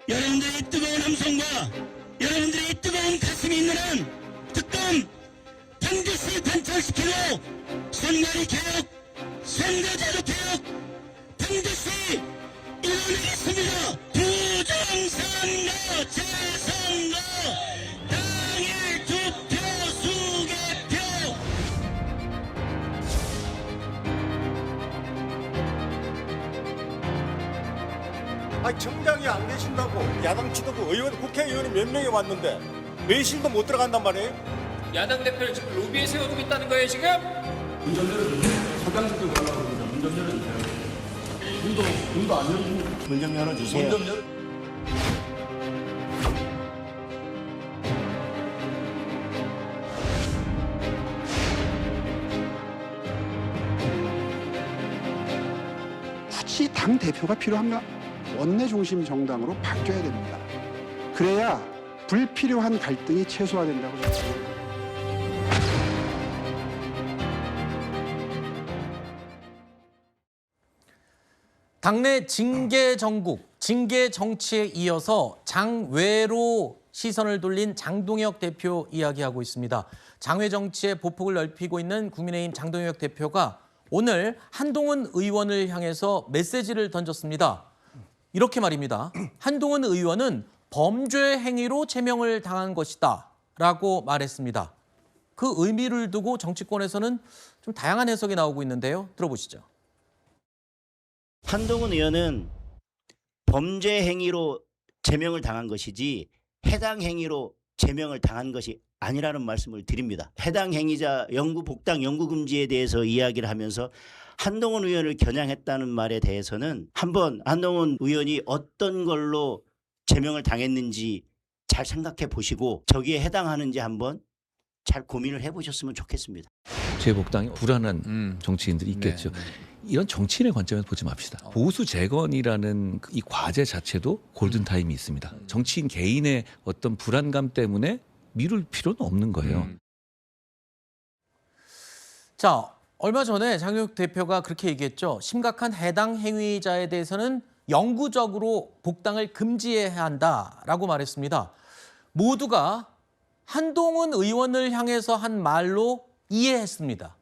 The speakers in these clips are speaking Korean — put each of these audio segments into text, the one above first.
여러분들의 뜨거운 함성과 여러분들의 뜨거운 가슴이 있는 한 특검 반드시 관철시키고 선관위 개혁, 선거제도 개혁 반드시 이뤄내겠습니다. 부정선거, 재선거, 당일 투표, 수개표. 아니 정당이 안 계신다고 야당 지도부 의원 국회의원이 몇 명이 왔는데 외실도 못 들어간단 말이에요? 야당 대표를 지금 로비에 세워두고 있다는 거예요 지금? 문 좀 열어주세요. 굳이 당 대표가 필요한가? 원내 중심 정당으로 바뀌어야 됩니다. 그래야 불필요한 갈등이 최소화된다고 생각합니다. 당내 징계 정국, 징계 정치에 이어서 장외로 시선을 돌린 장동혁 대표 이야기하고 있습니다. 장외 정치의 보폭을 넓히고 있는 국민의힘 장동혁 대표가 오늘 한동훈 의원을 향해서 메시지를 던졌습니다. 이렇게 말입니다. 한동훈 의원은 범죄 행위로 제명을 당한 것이다 라고 말했습니다. 그 의미를 두고 정치권에서는 좀 다양한 해석이 나오고 있는데요. 들어보시죠. 한동훈 의원은 범죄 행위로 제명을 당한 것이지 해당 행위로 제명을 당한 것이 아니라는 말씀을 드립니다. 해당 행위자 영구 복당 영구 금지에 대해서 이야기를 하면서 한동훈 의원을 겨냥했다는 말에 대해서는 한번 한동훈 의원이 어떤 걸로 제명을 당했는지 잘 생각해 보시고 저기에 해당하는지 한번 잘 고민을 해보셨으면 좋겠습니다. 재복당이 불안한 정치인들이 있겠죠. 이런 정치인의 관점에서 보지 맙시다. 보수 재건이라는 이 과제 자체도 골든타임이 있습니다. 정치인 개인의 어떤 불안감 때문에 미룰 필요는 없는 거예요. 자, 얼마 전에 장동혁 대표가 그렇게 얘기했죠. 심각한 해당 행위자에 대해서는 영구적으로 복당을 금지해야 한다라고 말했습니다. 모두가 한동훈 의원을 향해서 한 말로 이해했습니다.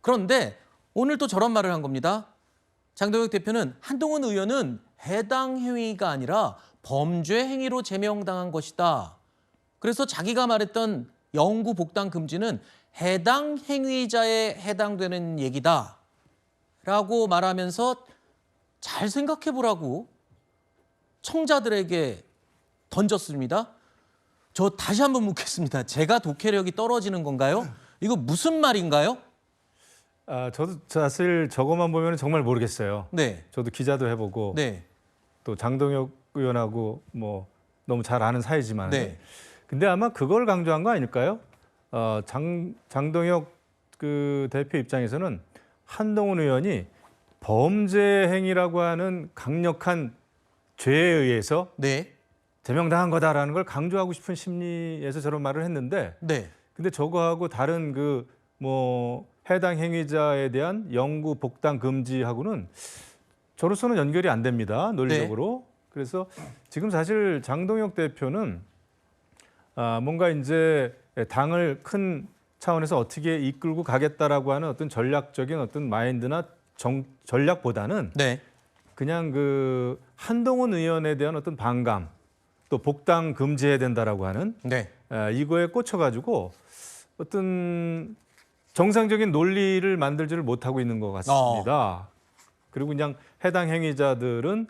그런데 오늘 또 저런 말을 한 겁니다. 장동혁 대표는 한동훈 의원은 해당 행위가 아니라 범죄 행위로 제명당한 것이다. 그래서 자기가 말했던 영구 복당 금지는 해당 행위자에 해당되는 얘기다 라고 말하면서 잘 생각해 보라고 청자들에게 던졌습니다. 저 다시 한번 묻겠습니다. 제가 독해력이 떨어지는 건가요? 이거 무슨 말인가요? 저도 사실 저것만 보면 정말 모르겠어요. 네. 저도 기자도 해보고 네. 또 장동혁 의원하고 뭐 너무 잘 아는 사이지만 네. 근데 아마 그걸 강조한 거 아닐까요? 장동혁 그 대표 입장에서는 한동훈 의원이 범죄 행위라고 하는 강력한 죄에 의해서 네. 제명당한 거다라는 걸 강조하고 싶은 심리에서 저런 말을 했는데 네. 근데 저거하고 다른 그 뭐 해당 행위자에 대한 영구 복당 금지하고는 저로서는 연결이 안 됩니다. 논리적으로. 그래서 지금 사실 장동혁 대표는 뭔가 이제 당을 큰 차원에서 어떻게 이끌고 가겠다라고 하는 어떤 전략적인 어떤 마인드나 전략보다는 네. 그냥 그 한동훈 의원에 대한 어떤 반감 또 복당 금지해야 된다라고 하는 네. 이거에 꽂혀가지고 어떤 정상적인 논리를 만들지를 못하고 있는 것 같습니다. 그리고 그냥 해당 행위자들은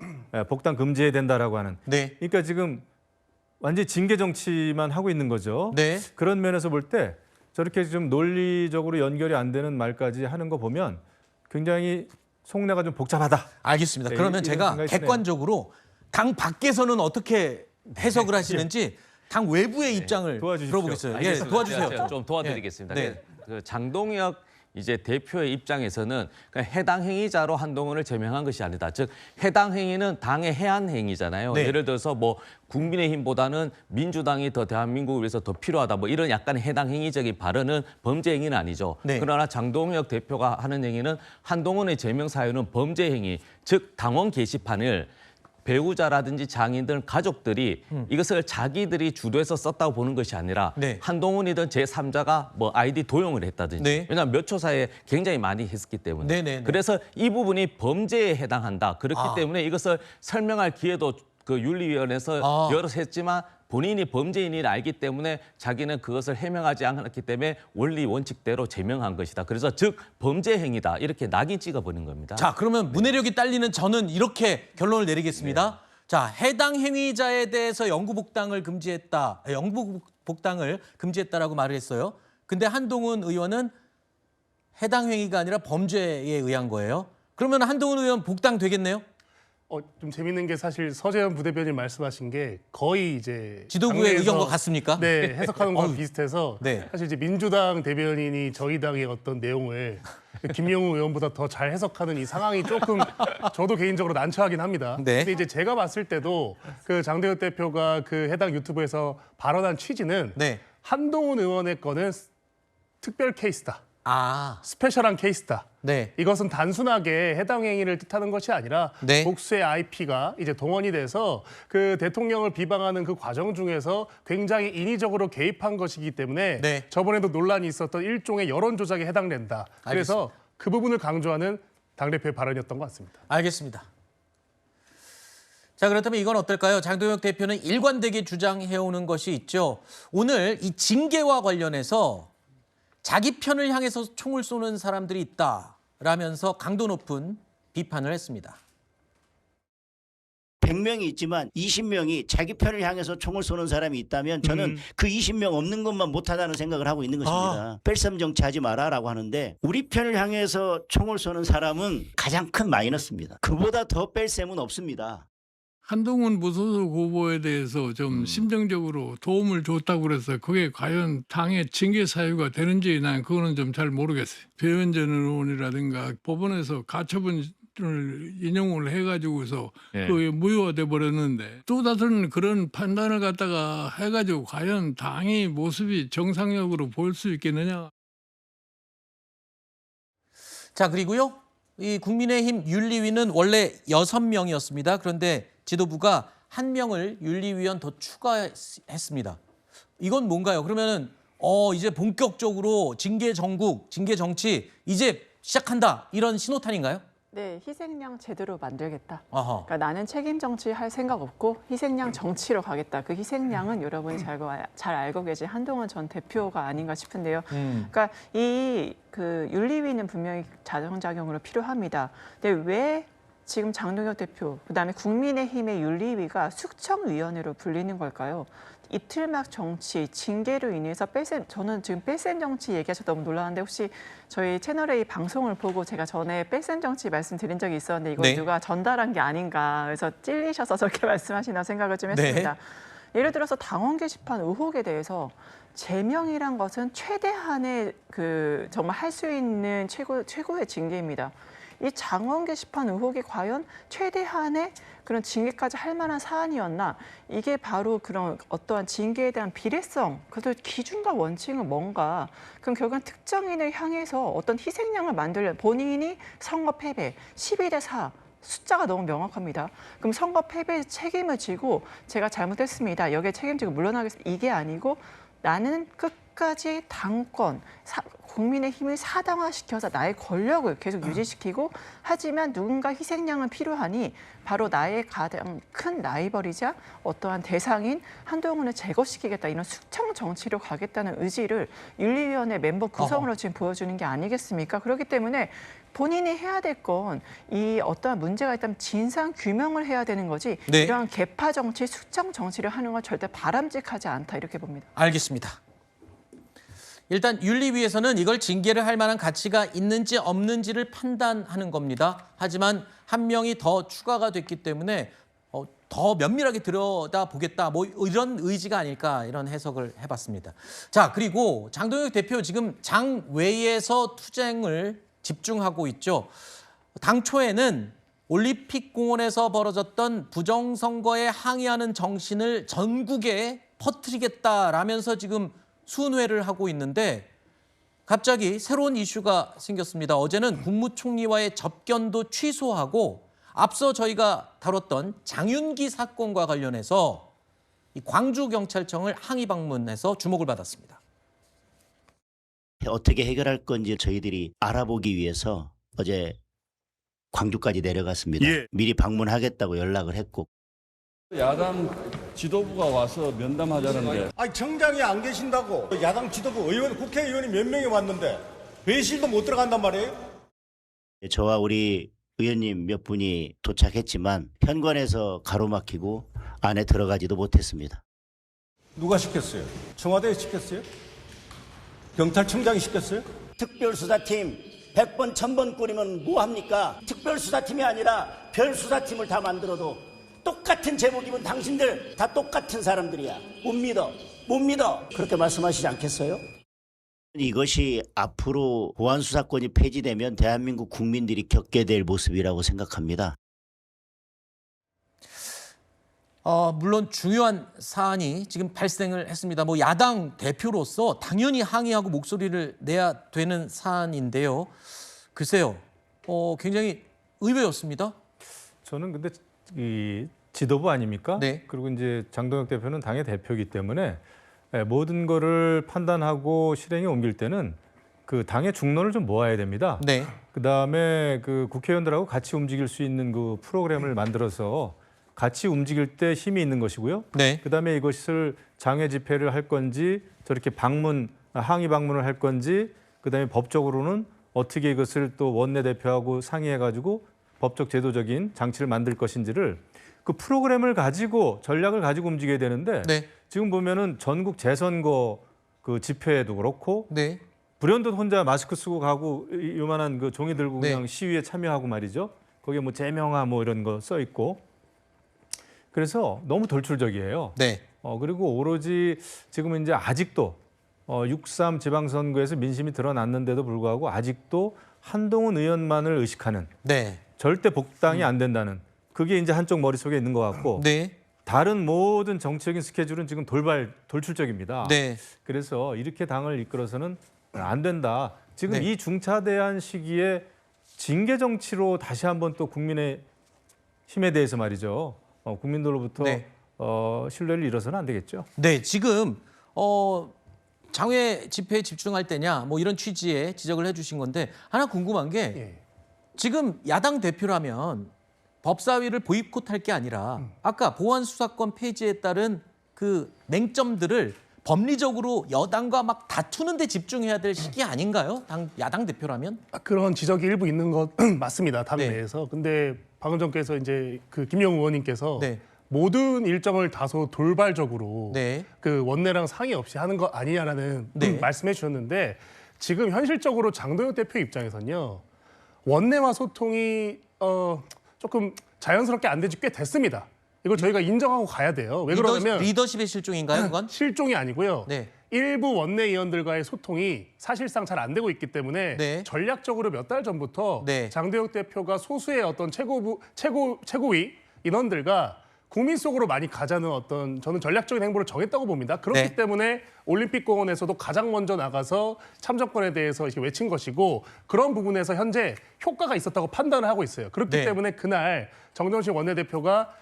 복당 금지해야 된다라고 하는. 네. 그러니까 지금 완전히 징계 정치만 하고 있는 거죠. 네. 그런 면에서 볼 때 저렇게 좀 논리적으로 연결이 안 되는 말까지 하는 거 보면 굉장히 속내가 좀 복잡하다. 알겠습니다. 네, 그러면 이런 제가 생각이 드네요. 객관적으로 당 밖에서는 어떻게 해석을 하시는지 당 외부의 입장을 도와주십시오. 들어보겠어요. 예, 알겠습니다. 도와주세요. 제가 좀 도와드리겠습니다. 네. 그 장동혁 이제 대표의 입장에서는 그냥 해당 행위자로 한동훈을 제명한 것이 아니다. 즉 해당 행위는 당의 해한 행위잖아요. 네. 예를 들어서 뭐 국민의힘보다는 민주당이 더 대한민국을 위해서 더 필요하다. 뭐 이런 약간의 해당 행위적인 발언은 범죄 행위는 아니죠. 네. 그러나 장동혁 대표가 하는 행위는 한동훈의 제명 사유는 범죄 행위, 즉 당원 게시판을 배우자라든지 장인 등 가족들이 이것을 자기들이 주도해서 썼다고 보는 것이 아니라 네. 한동훈이든 제3자가 뭐 아이디 도용을 했다든지 네. 왜냐하면 몇 초 사이에 굉장히 많이 했기 때문에 네네네. 그래서 이 부분이 범죄에 해당한다. 그렇기 때문에 이것을 설명할 기회도 그 윤리위원회에서 여러 했지만 본인이 범죄인을 알기 때문에 자기는 그것을 해명하지 않았기 때문에 원리 원칙대로 제명한 것이다. 그래서 즉 범죄 행위다 이렇게 낙인 찍어버린 겁니다. 자, 그러면 문해력이 딸리는 저는 이렇게 결론을 내리겠습니다. 자, 해당 행위자에 대해서 영구복당을 금지했다. 영구복당을 금지했다라고 말을 했어요. 근데 한동훈 의원은 해당 행위가 아니라 범죄에 의한 거예요. 그러면 한동훈 의원 복당 되겠네요? 좀 재밌는 게 사실 서재현 부대변인 말씀하신 게 거의 이제 지도부의 당내에서 의견과 같습니까? 네, 해석하는 거랑 비슷해서 네. 사실 이제 민주당 대변인이 저희 당의 어떤 내용을 김영우 의원보다 더 잘 해석하는 이 상황이 조금 저도 개인적으로 난처하긴 합니다. 네. 근데 이제 제가 봤을 때도 그 장대현 대표가 그 해당 유튜브에서 발언한 취지는 네. 한동훈 의원의 거는 특별 케이스다. 스페셜한 케이스다. 네. 이것은 단순하게 해당 행위를 뜻하는 것이 아니라 네. 복수의 IP가 이제 동원이 돼서 그 대통령을 비방하는 그 과정 중에서 굉장히 인위적으로 개입한 것이기 때문에 네. 저번에도 논란이 있었던 일종의 여론 조작에 해당된다. 그래서 그 부분을 강조하는 당대표의 발언이었던 것 같습니다. 알겠습니다. 자, 그렇다면 이건 어떨까요? 장동혁 대표는 일관되게 주장해오는 것이 있죠. 오늘 이 징계와 관련해서 자기 편을 향해서 총을 쏘는 사람들이 있다라면서 강도 높은 비판을 했습니다. 100명이 있지만 20명이 자기 편을 향해서 총을 쏘는 사람이 있다면 저는 그 20명 없는 것만 못하다는 생각을 하고 있는 것입니다. 뺄셈 정치하지 마라라고 하는데 우리 편을 향해서 총을 쏘는 사람은 가장 큰 마이너스입니다. 그보다 더 뺄셈은 없습니다. 한동훈 무소속 후보에 대해서 좀 심정적으로 도움을 줬다고 그래서 그게 과연 당의 징계 사유가 되는지 난 그거는 좀 잘 모르겠어요. 배현전 의원이라든가 법원에서 가처분을 인용을 해가지고서 그게 무효화돼 버렸는데 또 다른 그런 판단을 갖다가 해가지고 과연 당의 모습이 정상적으로 보일 수 있겠느냐. 자, 그리고요. 이 국민의힘 윤리위는 원래 6명이었습니다. 그런데 지도부가 1명을 윤리위원 더 추가했습니다. 이건 뭔가요? 그러면은 이제 본격적으로 징계 정국, 징계 정치 이제 시작한다 이런 신호탄인가요? 네, 희생양 제대로 만들겠다. 아하. 그러니까 나는 책임 정치 할 생각 없고 희생양 정치로 가겠다. 그 희생양은 여러분이 잘 알고 계신 한동훈 전 대표가 아닌가 싶은데요. 그러니까 이 그 윤리위는 분명히 자정작용으로 필요합니다. 근데 왜 지금 장동혁 대표, 그다음에 국민의힘의 윤리위가 숙청위원회로 불리는 걸까요? 이틀막 정치, 징계로 인해서 저는 지금 뺄셈 정치 얘기하셔서 너무 놀라는데 혹시 저희 채널A 방송을 보고 제가 전에 뺄셈 정치 말씀드린 적이 있었는데 이거 누가 전달한 게 아닌가 그래서 찔리셔서 저렇게 말씀하시나 생각을 좀 했습니다. 예를 들어서 당원 게시판 의혹에 대해서 제명이란 것은 최대한의 정말 할 수 있는 최고의 징계입니다. 이 당원 게시판 의혹이 과연 최대한의 그런 징계까지 할 만한 사안이었나? 이게 바로 그런 어떠한 징계에 대한 비례성, 그래서 기준과 원칙은 뭔가? 그럼 결국은 특정인을 향해서 어떤 희생양을 만들려 본인이 선거 패배, 12대 4. 숫자가 너무 명확합니다. 그럼 선거 패배 책임을 지고 제가 잘못했습니다. 여기에 책임지고 물러나겠습니다. 이게 아니고 나는 끝까지 당권, 국민의힘을 사당화시켜서 나의 권력을 계속 유지시키고 하지만 누군가 희생양은 필요하니 바로 나의 가장 큰 라이벌이자 어떠한 대상인 한동훈을 제거시키겠다 이런 숙청 정치로 가겠다는 의지를 윤리위원회 멤버 구성으로 지금 보여주는 게 아니겠습니까? 그렇기 때문에 본인이 해야 될 건 이 어떠한 문제가 있다면 진상 규명을 해야 되는 거지 이러한 개파 정치, 숙청 정치를 하는 건 절대 바람직하지 않다 이렇게 봅니다. 알겠습니다. 일단 윤리위에서는 이걸 징계를 할 만한 가치가 있는지 없는지를 판단하는 겁니다. 하지만 1명이 더 추가가 됐기 때문에 더 면밀하게 들여다보겠다 뭐 이런 의지가 아닐까 이런 해석을 해봤습니다. 자, 그리고 장동혁 대표 지금 장외에서 투쟁을 집중하고 있죠. 당초에는 올림픽 공원에서 벌어졌던 부정선거에 항의하는 정신을 전국에 퍼뜨리겠다라면서 지금 순회를 하고 있는데 갑자기 새로운 이슈가 생겼습니다. 어제는 국무총리와의 접견도 취소하고 앞서 저희가 다뤘던 장윤기 사건과 관련해서 이 광주경찰청을 항의 방문해서 주목을 받았습니다. 어떻게 해결할 건지 저희들이 알아보기 위해서 어제 광주까지 내려갔습니다. 예. 미리 방문하겠다고 연락을 했고. 야당 지도부가 와서 면담하자는데 아니 정당이 안 계신다고 야당 지도부 의원 국회의원이 몇 명이 왔는데 회의실도 못 들어간단 말이에요? 저와 우리 의원님 몇 분이 도착했지만 현관에서 가로막히고 안에 들어가지도 못했습니다. 누가 시켰어요? 청와대에 시켰어요? 경찰청장이 시켰어요? 특별수사팀 100번 1000번 꾸리면 뭐합니까? 특별수사팀이 아니라 별수사팀을 다 만들어도 똑같은 제목이면 당신들 다 똑같은 사람들이야. 못 믿어. 그렇게 말씀하시지 않겠어요? 이것이 앞으로 보안수사권이 폐지되면 대한민국 국민들이 겪게 될 모습이라고 생각합니다. 물론 중요한 사안이 지금 발생을 했습니다. 뭐 야당 대표로서 당연히 항의하고 목소리를 내야 되는 사안인데요. 글쎄요, 굉장히 의외였습니다. 저는 근데 이 지도부 아닙니까? 네. 그리고 이제 장동혁 대표는 당의 대표이기 때문에 모든 거를 판단하고 실행에 옮길 때는 그 당의 중론을 좀 모아야 됩니다. 네. 그다음에 그 국회의원들하고 같이 움직일 수 있는 그 프로그램을 만들어서 같이 움직일 때 힘이 있는 것이고요. 네. 그다음에 이것을 장외 집회를 할 건지 저렇게 항의 방문을 할 건지 그다음에 법적으로는 어떻게 이것을 또 원내대표하고 상의해가지고 법적 제도적인 장치를 만들 것인지를 그 프로그램을 가지고 전략을 가지고 움직여야 되는데 네. 지금 보면은 전국 재선거 그 집회에도 그렇고 네. 불현듯 혼자 마스크 쓰고 가고 요만한 그 종이 들고 네. 그냥 시위에 참여하고 말이죠. 거기에 뭐 제명화 뭐 이런 거 써 있고 그래서 너무 돌출적이에요. 네. 그리고 오로지 지금 이제 아직도 6.3 지방선거에서 민심이 드러났는데도 불구하고 아직도 한동훈 의원만을 의식하는 네. 절대 복당이 안 된다는 그게 이제 한쪽 머릿속에 있는 것 같고 네. 다른 모든 정치적인 스케줄은 지금 돌출적입니다. 네. 그래서 이렇게 당을 이끌어서는 안 된다. 지금 네. 이 중차대한 시기에 징계 정치로 다시 한번 또 국민의 힘에 대해서 말이죠. 국민들로부터 네. 신뢰를 잃어서는 안 되겠죠. 네, 지금 장외 집회에 집중할 때냐 뭐 이런 취지의 지적을 해주신 건데 하나 궁금한 게 지금 야당 대표라면 법사위를 보이콧할 게 아니라 아까 보안수사권 폐지에 따른 그 맹점들을 법리적으로 여당과 막 다투는 데 집중해야 될 시기 아닌가요? 야당 대표라면? 그런 지적이 일부 있는 것 맞습니다. 당 네. 내에서. 근데 방금 전께서 이제 그 김영우 의원님께서 네. 모든 일정을 다소 돌발적으로 네. 그 원내랑 상의 없이 하는 거 아니냐라는 네. 말씀해 주셨는데 지금 현실적으로 장동혁 대표 입장에서는요. 원내와 소통이 조금 자연스럽게 안 되지 꽤 됐습니다. 이걸 저희가 인정하고 가야 돼요. 왜 그러냐면 리더십의 실종인가요, 그건? 실종이 아니고요. 네. 일부 원내의원들과의 소통이 사실상 잘 안 되고 있기 때문에 네. 전략적으로 몇 달 전부터 네. 장동혁 대표가 소수의 어떤 최고위 인원들과 국민 속으로 많이 가자는 어떤 저는 전략적인 행보를 정했다고 봅니다. 그렇기 네. 때문에 올림픽공원에서도 가장 먼저 나가서 참정권에 대해서 이렇게 외친 것이고 그런 부분에서 현재 효과가 있었다고 판단을 하고 있어요. 그렇기 네. 때문에 그날 정정식 원내대표가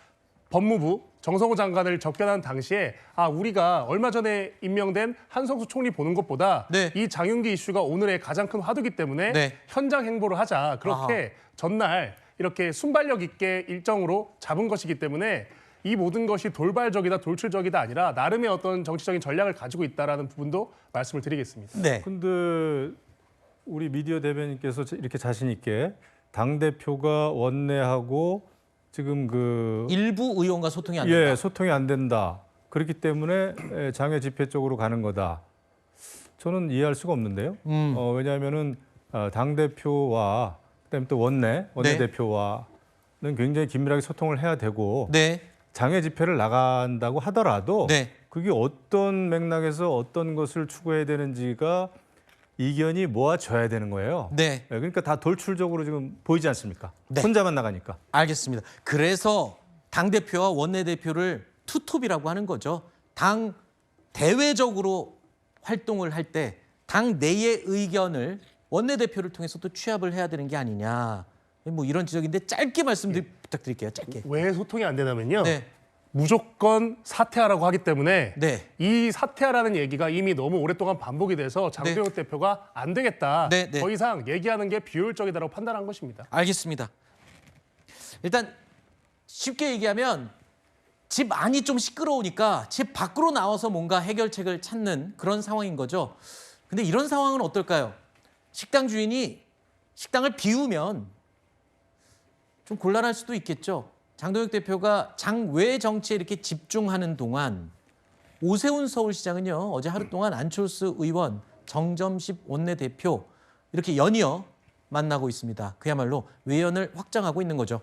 법무부 정성호 장관을 접견한 당시에 우리가 얼마 전에 임명된 한성수 총리 보는 것보다 네. 이 장윤기 이슈가 오늘의 가장 큰 화두기 때문에 네. 현장 행보를 하자. 그렇게 전날 이렇게 순발력 있게 일정으로 잡은 것이기 때문에 이 모든 것이 돌발적이다, 돌출적이다 아니라 나름의 어떤 정치적인 전략을 가지고 있다라는 부분도 말씀을 드리겠습니다. 네. 근데 우리 미디어 대변인께서 이렇게 자신 있게 당 대표가 원내하고 지금 일부 의원과 소통이 안 된다. 소통이 안 된다. 그렇기 때문에 장외 집회 쪽으로 가는 거다. 저는 이해할 수가 없는데요. 왜냐하면은 당 대표와 그다음에 또 원내 대표와는 굉장히 긴밀하게 소통을 해야 되고 네. 장외 집회를 나간다고 하더라도 네. 그게 어떤 맥락에서 어떤 것을 추구해야 되는지가 이견이 모아져야 되는 거예요. 네. 그러니까 다 돌출적으로 지금 보이지 않습니까? 네. 혼자만 나가니까. 알겠습니다. 그래서 당대표와 원내대표를 투톱이라고 하는 거죠. 당 대외적으로 활동을 할 때 당 내의 의견을 원내대표를 통해서 또 취합을 해야 되는 게 아니냐. 뭐 이런 지적인데 짧게 말씀 부탁드릴게요. 짧게. 왜 소통이 안 되냐면요. 네. 무조건 사퇴하라고 하기 때문에 네. 이 사퇴하라는 얘기가 이미 너무 오랫동안 반복이 돼서 장동혁 대표가 안 되겠다. 네, 네. 더 이상 얘기하는 게 비효율적이다라고 판단한 것입니다. 알겠습니다. 일단 쉽게 얘기하면 집 안이 좀 시끄러우니까 집 밖으로 나와서 뭔가 해결책을 찾는 그런 상황인 거죠. 근데 이런 상황은 어떨까요? 식당 주인이 식당을 비우면 좀 곤란할 수도 있겠죠. 장동혁 대표가 장외 정치에 이렇게 집중하는 동안 오세훈 서울시장은요, 어제 하루 동안 안철수 의원, 정점십 원내대표 이렇게 연이어 만나고 있습니다. 그야말로 외연을 확장하고 있는 거죠.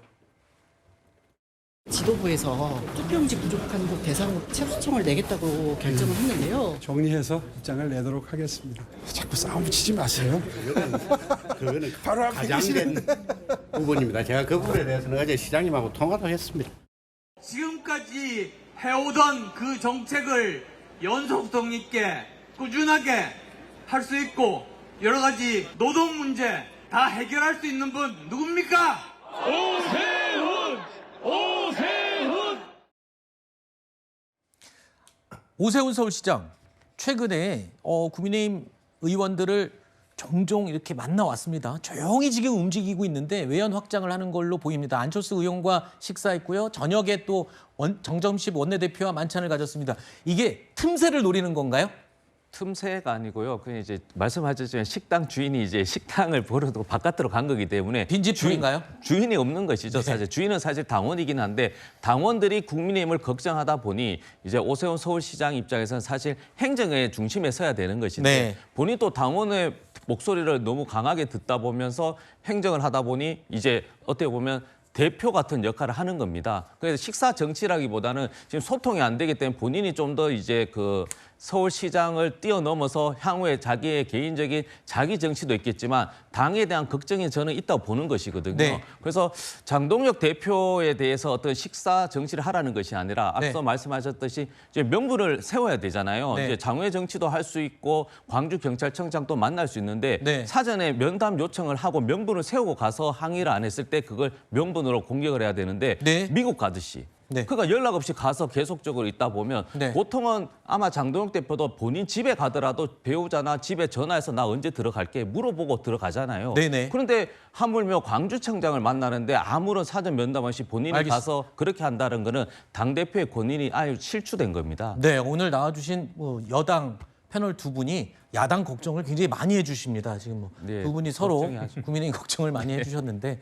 지도부에서 투표용지 부족한 곳 대상으로 체포청을 내겠다고 결정을 했는데요. 정리해서 입장을 내도록 하겠습니다. 자꾸 싸움 붙이지 마세요. 그거는 바로 가장된 부분입니다. 제가 그 부분에 대해서는 어제 시장님하고 통화도 했습니다. 지금까지 해오던 그 정책을 연속성 있게 꾸준하게 할 수 있고 여러 가지 노동 문제 다 해결할 수 있는 분 누굽니까? 오세훈! 오세훈! 오세훈 서울시장 최근에 국민의힘 의원들을 종종 이렇게 만나왔습니다. 조용히 지금 움직이고 있는데 외연 확장을 하는 걸로 보입니다. 안철수 의원과 식사했고요. 저녁에 또 정점십 원내대표와 만찬을 가졌습니다. 이게 틈새를 노리는 건가요? 틈새가 아니고요. 그냥 이제 말씀하셨지만 식당 주인이 이제 식당을 보러 바깥으로 간 거기 때문에 빈집주인가요? 주인이 없는 것이죠. 사실 주인은 사실 당원이긴 한데 당원들이 국민의힘을 걱정하다 보니 이제 오세훈 서울시장 입장에서는 사실 행정의 중심에 서야 되는 것인데 네. 본인 또 당원의 목소리를 너무 강하게 듣다 보면서 행정을 하다 보니 이제 어떻게 보면 대표 같은 역할을 하는 겁니다. 그래서 식사 정치라기보다는 지금 소통이 안 되기 때문에 본인이 좀 더 이제 그 서울시장을 뛰어넘어서 향후에 자기의 개인적인 자기 정치도 있겠지만 당에 대한 걱정이 저는 있다고 보는 것이거든요. 네. 그래서 장동혁 대표에 대해서 어떤 식사 정치를 하라는 것이 아니라 앞서 네. 말씀하셨듯이 이제 명분을 세워야 되잖아요. 네. 이제 장외 정치도 할 수 있고 광주경찰청장도 만날 수 있는데 네. 사전에 면담 요청을 하고 명분을 세우고 가서 항의를 안 했을 때 그걸 명분으로 공격을 해야 되는데 네. 미국 가듯이 네. 그러니까 연락 없이 가서 계속적으로 있다 보면 네. 보통은 아마 장동혁 대표도 본인 집에 가더라도 배우자나 집에 전화해서 나 언제 들어갈게 물어보고 들어가잖아요. 네네. 그런데 하물며 광주청장을 만나는데 아무런 사전 면담 없이 본인이 알겠습니다. 가서 그렇게 한다는 거는 당대표의 권한이 아예 실추된 겁니다. 네, 오늘 나와주신 여당 패널 두 분이 야당 걱정을 굉장히 많이 해주십니다. 지금 두 분이 서로 걱정이 아주- 국민의힘 걱정을 많이 해주셨는데